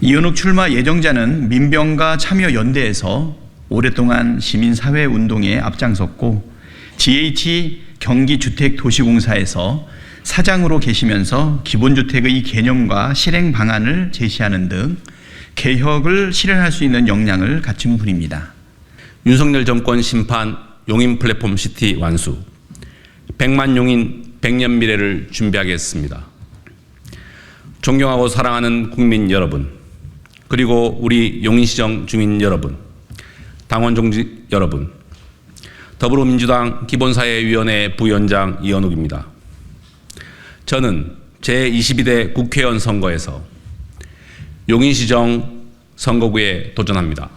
이현욱 출마 예정자는 민병가 참여연대에서 오랫동안 시민사회운동에 앞장섰고 GH 경기주택도시공사에서 사장으로 계시면서 기본주택의 개념과 실행 방안을 제시하는 등 개혁을 실현할 수 있는 역량을 갖춘 분입니다. 윤석열 정권 심판 용인 플랫폼 시티 완수, 100만 용인 100년 미래를 준비하겠습니다. 존경하고 사랑하는 국민 여러분, 그리고 우리 용인시정 주민 여러분, 당원 종직 여러분, 더불어민주당 기본사회위원회 부위원장 이현욱입니다. 저는 제22대 국회의원 선거에서 용인시정 선거구에 도전합니다.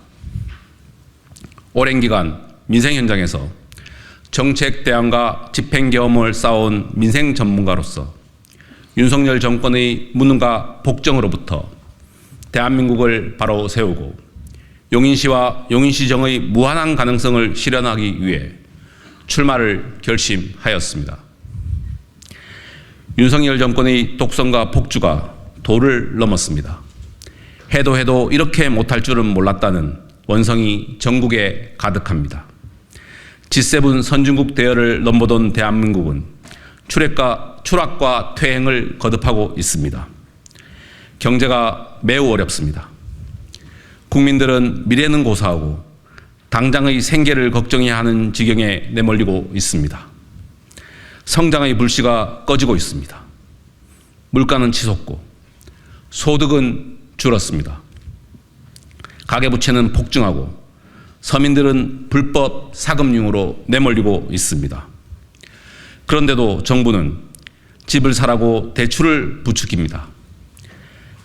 오랜 기간 민생 현장에서 정책 대안과 집행 경험을 쌓아온 민생 전문가로서 윤석열 정권의 무능과 복정으로부터 대한민국을 바로 세우고 용인시와 용인시정의 무한한 가능성을 실현하기 위해 출마를 결심하였습니다. 윤석열 정권의 독선과 폭주가 도를 넘었습니다. 해도 이렇게 못할 줄은 몰랐다는 원성이 전국에 가득합니다. G7 선진국 대열을 넘보던 대한민국은 추락과 퇴행을 거듭하고 있습니다. 경제가 매우 어렵습니다. 국민들은 미래는 고사하고 당장의 생계를 걱정해야 하는 지경에 내몰리고 있습니다. 성장의 불씨가 꺼지고 있습니다. 물가는 치솟고 소득은 줄었습니다. 가계부채는 폭증하고 서민들은 불법 사금융으로 내몰리고 있습니다. 그런데도 정부는 집을 사라고 대출을 부추깁니다.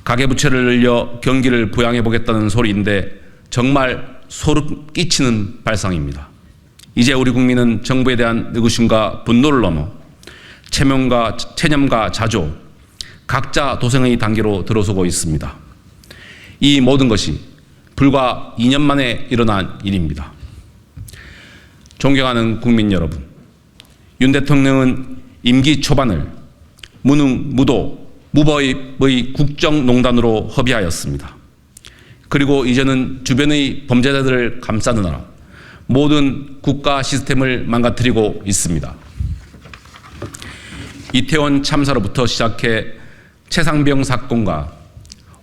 가계부채를 늘려 경기를 부양해 보겠다는 소리인데 정말 소름 끼치는 발상입니다. 이제 우리 국민은 정부에 대한 의구심과 분노를 넘어 체념과 자조, 각자 도생의 단계로 들어서고 있습니다. 이 모든 것이 불과 2년 만에 일어난 일입니다. 존경하는 국민 여러분, 윤 대통령은 임기 초반을 무능, 무도, 무법의 국정농단으로 허비하였습니다. 그리고 이제는 주변의 범죄자들을 감싸느라 모든 국가 시스템을 망가뜨리고 있습니다. 이태원 참사로부터 시작해 최상병 사건과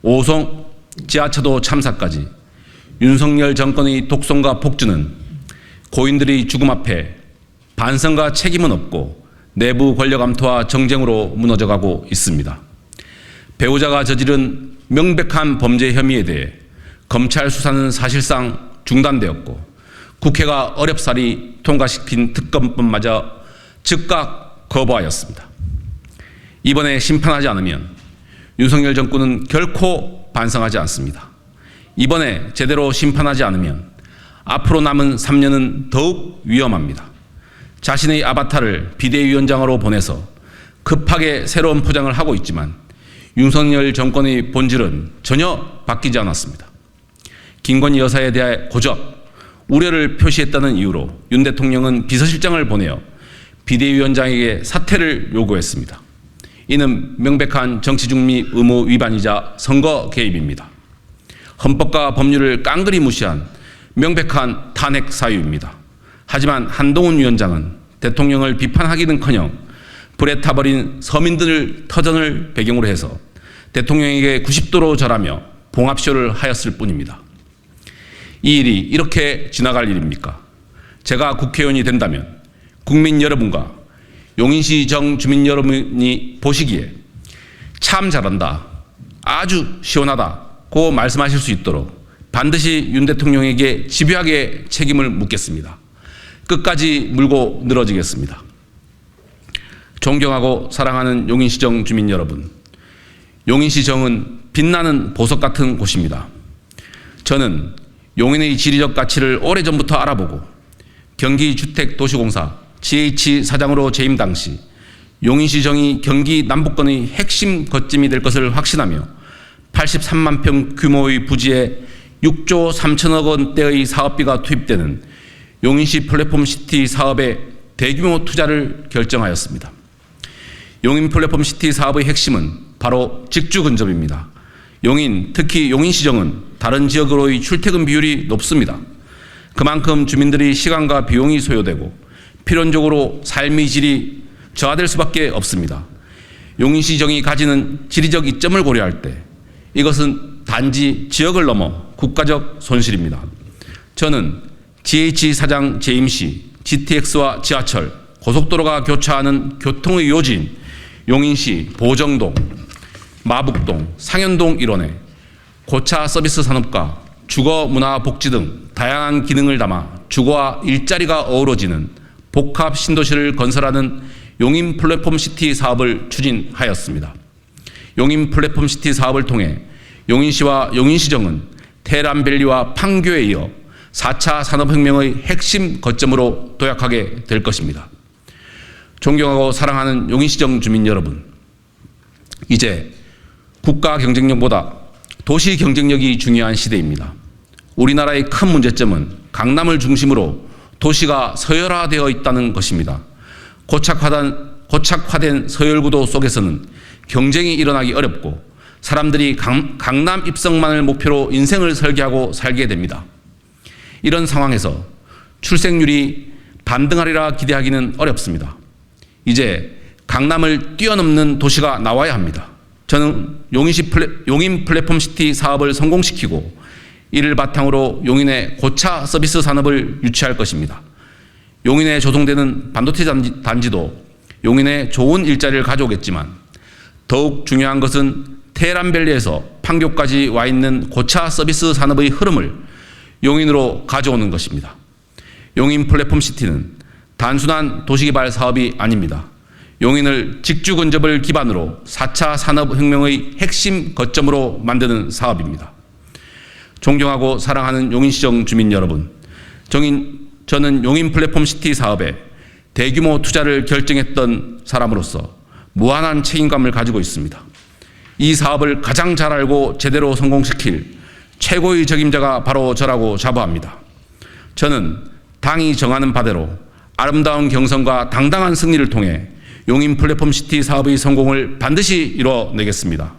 오송 지하차도 참사까지 윤석열 정권의 독선과 폭주는 고인들의 죽음 앞에 반성과 책임은 없고 내부 권력 암투와 정쟁으로 무너져가고 있습니다. 배우자가 저지른 명백한 범죄 혐의에 대해 검찰 수사는 사실상 중단되었고 국회가 어렵사리 통과시킨 특검법마저 즉각 거부하였습니다. 이번에 심판하지 않으면 윤석열 정권은 결코 반성하지 않습니다. 이번에 제대로 심판하지 않으면 앞으로 남은 3년은 더욱 위험합니다. 자신의 아바타를 비대위원장으로 보내서 급하게 새로운 포장을 하고 있지만 윤석열 정권의 본질은 전혀 바뀌지 않았습니다. 김건희 여사에 대해 고적, 우려를 표시했다는 이유로 윤 대통령은 비서실장을 보내어 비대위원장에게 사퇴를 요구했습니다. 이는 명백한 정치중립 의무 위반이자 선거 개입입니다. 헌법과 법률을 깡그리 무시한 명백한 탄핵 사유입니다. 하지만 한동훈 위원장은 대통령을 비판하기는커녕 불에 타버린 서민들 터전을 배경으로 해서 대통령에게 90도로 절하며 봉합쇼를 하였을 뿐입니다. 이 일이 이렇게 지나갈 일입니까? 제가 국회의원이 된다면 국민 여러분과 용인시정 주민 여러분이 보시기에 참 잘한다, 아주 시원하다고 말씀하실 수 있도록 반드시 윤 대통령에게 집요하게 책임을 묻겠습니다. 끝까지 물고 늘어지겠습니다. 존경하고 사랑하는 용인시정 주민 여러분, 용인시정은 빛나는 보석 같은 곳입니다. 저는 용인의 지리적 가치를 오래전부터 알아보고 경기주택도시공사 GH 사장으로 재임 당시 용인시정이 경기 남부권의 핵심 거점이 될 것을 확신하며 83만 평 규모의 부지에 6조 3천억 원대의 사업비가 투입되는 용인시 플랫폼 시티 사업에 대규모 투자를 결정하였습니다. 용인 플랫폼 시티 사업의 핵심은 바로 직주 근접입니다. 용인, 특히 용인시정은 다른 지역으로의 출퇴근 비율이 높습니다. 그만큼 주민들이 시간과 비용이 소요되고 필연적으로 삶의 질이 저하될 수밖에 없습니다. 용인시정이 가지는 지리적 이점을 고려할 때 이것은 단지 지역을 넘어 국가적 손실입니다. 저는 GH 사장 재임시, GTX와 지하철, 고속도로가 교차하는 교통의 요지인 용인시 보정동, 마북동, 상현동 일원에 고차 서비스 산업과 주거 문화 복지 등 다양한 기능을 담아 주거와 일자리가 어우러지는 복합 신도시를 건설하는 용인 플랫폼 시티 사업을 추진하였습니다. 용인 플랫폼 시티 사업을 통해 용인시와 용인시정은 테란밸리와 판교에 이어 4차 산업혁명의 핵심 거점으로 도약하게 될 것입니다. 존경하고 사랑하는 용인시정 주민 여러분, 이제 국가 경쟁력보다 도시 경쟁력이 중요한 시대입니다. 우리나라의 큰 문제점은 강남을 중심으로 도시가 서열화되어 있다는 것입니다. 고착화된 서열구도 속에서는 경쟁이 일어나기 어렵고 사람들이 강남 입성만을 목표로 인생을 설계하고 살게 됩니다. 이런 상황에서 출생률이 반등하리라 기대하기는 어렵습니다. 이제 강남을 뛰어넘는 도시가 나와야 합니다. 저는 용인 플랫폼 시티 사업을 성공시키고 이를 바탕으로 용인의 고차 서비스 산업을 유치할 것입니다. 용인에 조성되는 반도체 단지도 용인에 좋은 일자리를 가져오겠지만 더욱 중요한 것은 테란밸리에서 판교까지 와 있는 고차 서비스 산업의 흐름을 용인으로 가져오는 것입니다. 용인 플랫폼 시티는 단순한 도시개발 사업이 아닙니다. 용인을 직주 근접을 기반으로 4차 산업혁명의 핵심 거점으로 만드는 사업입니다. 존경하고 사랑하는 용인시정 주민 여러분, 저는 용인 플랫폼 시티 사업에 대규모 투자를 결정했던 사람으로서 무한한 책임감을 가지고 있습니다. 이 사업을 가장 잘 알고 제대로 성공시킬 최고의 책임자가 바로 저라고 자부합니다. 저는 당이 정하는 바대로 아름다운 경선과 당당한 승리를 통해 용인 플랫폼 시티 사업의 성공을 반드시 이뤄내겠습니다.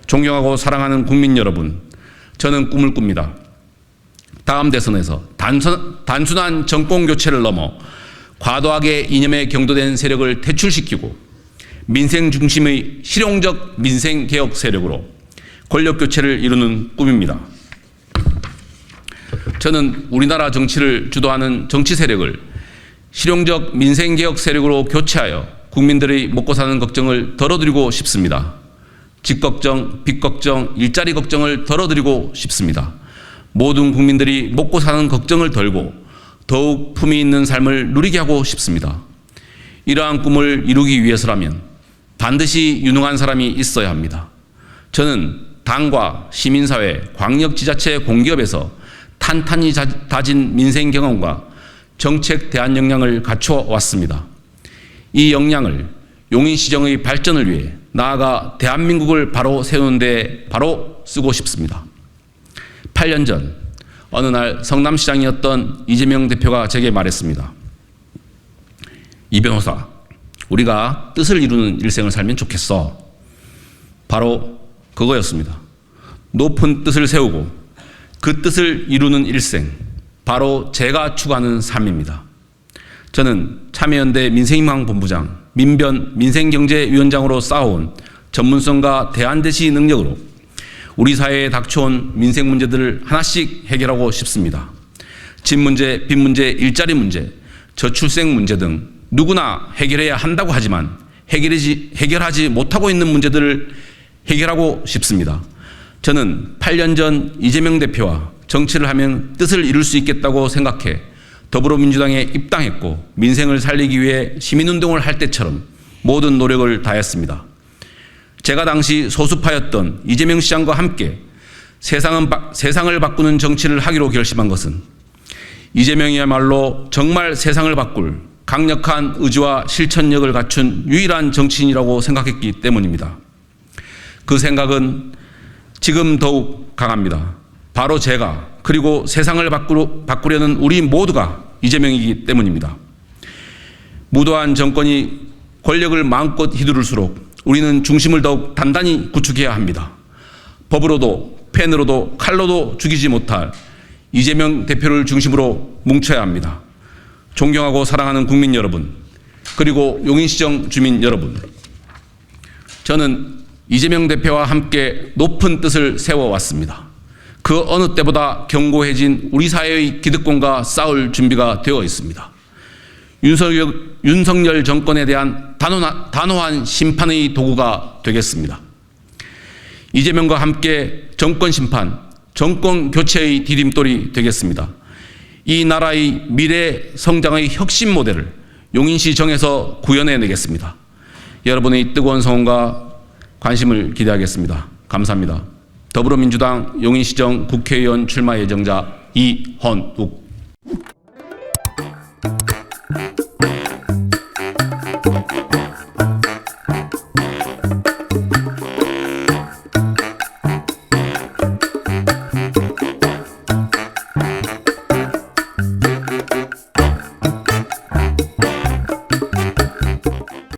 존경하고 사랑하는 국민 여러분, 저는 꿈을 꿉니다. 다음 대선에서 단순한 정권 교체를 넘어 과도하게 이념에 경도된 세력을 퇴출시키고 민생 중심의 실용적 민생 개혁 세력으로 권력 교체를 이루는 꿈입니다. 저는 우리나라 정치를 주도하는 정치 세력을 실용적 민생 개혁 세력으로 교체하여 국민들의 먹고 사는 걱정을 덜어드리고 싶습니다. 집 걱정, 빚 걱정, 일자리 걱정을 덜어드리고 싶습니다. 모든 국민들이 먹고 사는 걱정을 덜고 더욱 품위 있는 삶을 누리게 하고 싶습니다. 이러한 꿈을 이루기 위해서라면 반드시 유능한 사람이 있어야 합니다. 저는 당과 시민사회, 광역지자체, 공기업에서 탄탄히 다진 민생 경험과 정책 대안 역량을 갖춰 왔습니다. 이 역량을 용인시정의 발전을 위해 나아가 대한민국을 바로 세우는 데 바로 쓰고 싶습니다. 8년 전 어느 날 성남시장이었던 이재명 대표가 제게 말했습니다. 이 변호사, 우리가 뜻을 이루는 일생을 살면 좋겠어. 바로 그거였습니다. 높은 뜻을 세우고 그 뜻을 이루는 일생, 바로 제가 추구하는 삶입니다. 저는 참여연대 민생희망본부장, 민변 민생경제위원장으로 쌓아온 전문성과 대안제시 능력으로 우리 사회에 닥쳐온 민생 문제들을 하나씩 해결하고 싶습니다. 집 문제, 빚 문제, 일자리 문제, 저출생 문제 등 누구나 해결해야 한다고 하지만 해결하지 못하고 있는 문제들을 해결하고 싶습니다. 저는 8년 전 이재명 대표와 정치를 하면 뜻을 이룰 수 있겠다고 생각해 더불어민주당에 입당했고 민생을 살리기 위해 시민운동을 할 때처럼 모든 노력을 다했습니다. 제가 당시 소수파였던 이재명 시장과 함께 세상을 바꾸는 정치를 하기로 결심한 것은 이재명이야말로 정말 세상을 바꿀 강력한 의지와 실천력을 갖춘 유일한 정치인이라고 생각했기 때문입니다. 그 생각은 지금 더욱 강합니다. 바로 제가, 그리고 세상을 바꾸려는 우리 모두가 이재명이기 때문입니다. 무도한 정권이 권력을 마음껏 휘두를수록 우리는 중심을 더욱 단단히 구축해야 합니다. 법으로도 펜으로도 칼로도 죽이지 못할 이재명 대표를 중심으로 뭉쳐야 합니다. 존경하고 사랑하는 국민 여러분, 그리고 용인시정 주민 여러분, 저는 이재명 대표와 함께 높은 뜻을 세워왔습니다. 그 어느 때보다 견고해진 우리 사회의 기득권과 싸울 준비가 되어 있습니다. 윤석열 정권에 대한 단호한 심판의 도구가 되겠습니다. 이재명과 함께 정권 심판, 정권 교체의 디딤돌이 되겠습니다. 이 나라의 미래 성장의 혁신 모델을 용인시정에서 구현해내겠습니다. 여러분의 뜨거운 성원과 관심을 기대하겠습니다. 감사합니다. 더불어민주당 용인시정 국회의원 출마 예정자 이헌욱.